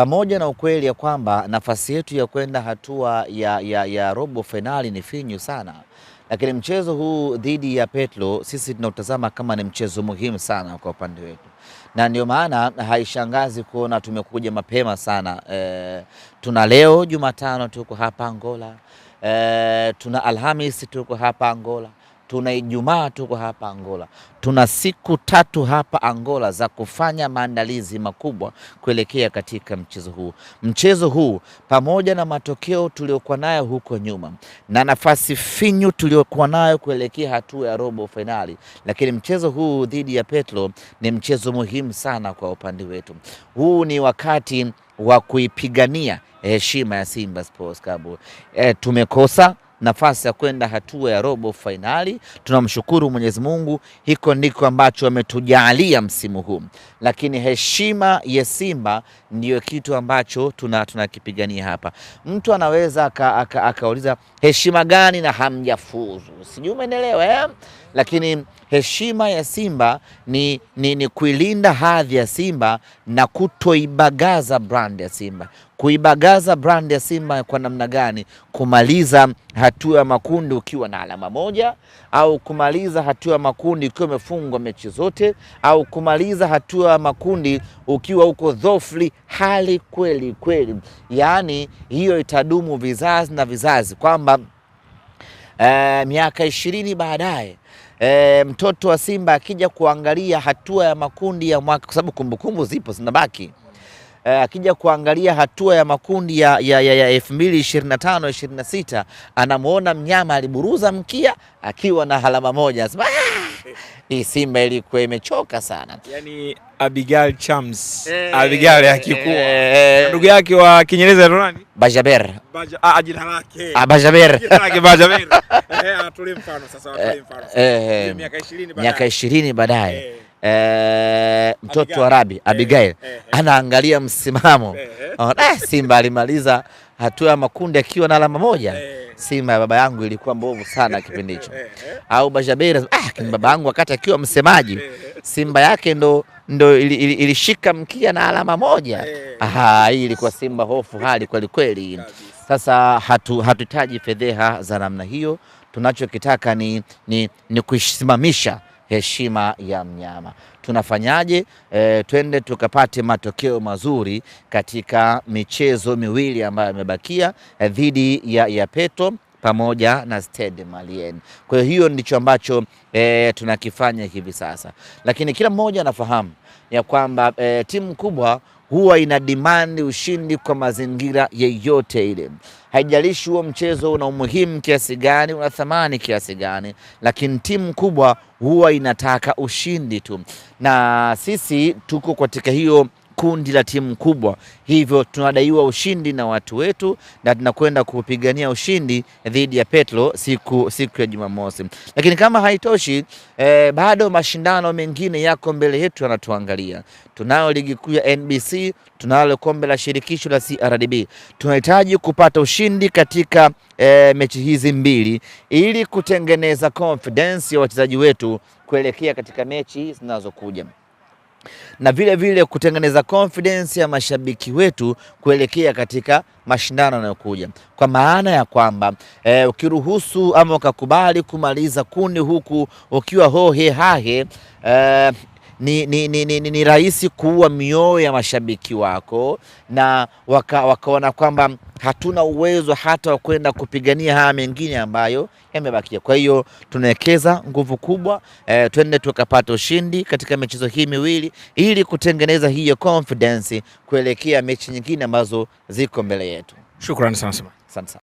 pamoja na ukweli ya kwamba nafasi yetu ya kwenda hatua ya robo finali ni finyu sana, lakini mchezo huu dhidi ya Petro sisi tunautazama kama ni mchezo muhimu sana kwa upande wetu, na ndio maana haishangazi kuona tumekuja mapema sana. Tuna leo Jumatano tuko hapa Angola, tuna Alhamisi tuko hapa Angola, tuna Ijumaa tuko hapa Angola. Tuna siku 3 hapa Angola za kufanya maandalizi makubwa kuelekea katika mchezo huu. Mchezo huu pamoja na matokeo tuliokuwa nayo huko nyuma na nafasi finyu tuliokuwa nayo kuelekea hatua ya robo finali, lakini mchezo huu dhidi ya Petro ni mchezo muhimu sana kwa upande wetu. Huu ni wakati wa kuipigania heshima ya Simba Sports Club. Tumekosa nafasi ya kwenda hatua ya robo finali. Tunamshukuru Mwenyezi Mungu, hiko ndiko ambacho ametujalia msimu huu, lakini heshima ya Simba ndiyo kitu ambacho tunakipigania hapa. Mtu anaweza akauliza heshima gani na hamjafuzu, sijui umeelewa Lakini heshima ya Simba ni kuilinda hadhi ya Simba na kutoibagaza brand ya Simba. Kuibagaza brand ya Simba kwa namna gani? Kumaliza hatua ya makundi ukiwa na alama 1, au kumaliza hatua ya makundi ukiwa umefungwa mechi zote, au kumaliza hatua ya makundi ukiwa uko dhofli hali kweli kweli. Yaani hiyo itadumu vizazi na vizazi, kwamba miaka 20 baadaye mtoto wa Simba akija kuangalia hatua ya makundi ya mwaka, kwa sababu kumbukumbu zipo zinabaki, akija kuangalia hatua ya makundi ya 2025-26 anamuona mnyama aliburuza mkia akiwa na alama 1, anasema hii Simba ilikuwa imechoka sana. Yani Abigail Chams, Abigail akikuwa ndugu yake wa Kiingereza nani? Bajaber. Jina lake. Bajaber. Jina lake Bajaber. Atolee mfano sasa, atolee mfano. Miaka 20 baadaye. Mtoto wa Rabi Abigail anaangalia msimamo. Simba alimaliza hatua ya makundi akiwa na alama 1. Simba ya baba yangu ilikuwa mbovu sana kipindi hicho. Au Bajaber, baba yangu wakati akiwa msemaji, Simba yake ndo ilishika mkia na alama 1. Hii ilikuwa Simba hofu hali kweli kweli. Sasa hatuhitaji fedheha za namna hiyo. Tunachokitaka ni kuisimamisha heshima ya mnyama. Tunafanyaje? Twende tukapate matokeo mazuri katika michezo miwili ambayo imebakia dhidi ya Petro pamoja na Stade Malien. Kwa hiyo ndicho ambacho tunakifanya hivi sasa, lakini kila mmoja anafahamu ya kwamba timu kubwa huwa ina demand ushindi kwa mazingira yeyote ile. Haijalishi huo mchezo una umuhimu kiasi gani, una thamani kiasi gani, lakini timu kubwa huwa inataka ushindi tu, na sisi tuko katika hiyo kundi la timu kubwa, hivyo tunadaiwa ushindi na watu wetu, na tunakwenda kupigania ushindi dhidi ya Petro siku ya Jumamosi. Lakini kama haitoshi, bado mashindano mengine yako mbele yetu yanatuangalia. Tunao ligi kuu ya NBC, tunalo kombe la shirikisho la CRDB. Tunahitaji kupata ushindi katika mechi hizi mbili ili kutengeneza confidence ya wachezaji wetu kuelekea katika mechi zinazokuja, na vile vile kutengeneza confidence ya mashabiki wetu kuelekea katika mashindano yanayokuja, kwa maana ya kwamba ukiruhusu ama ukakubali kumaliza kundi huku ukiwa hohe hahe, ni rahisi kuua mioyo ya mashabiki wako, na wakaona kwamba hatuna uwezo hata wa kwenda kupigania haya mengine ambayo yamebakia. Kwa hiyo tunawekeza nguvu kubwa, twende tukapata ushindi katika michezo hii miwili ili kutengeneza hiyo confidence kuelekea mechi nyingine ambazo ziko mbele yetu. Shukrani sana. Asante.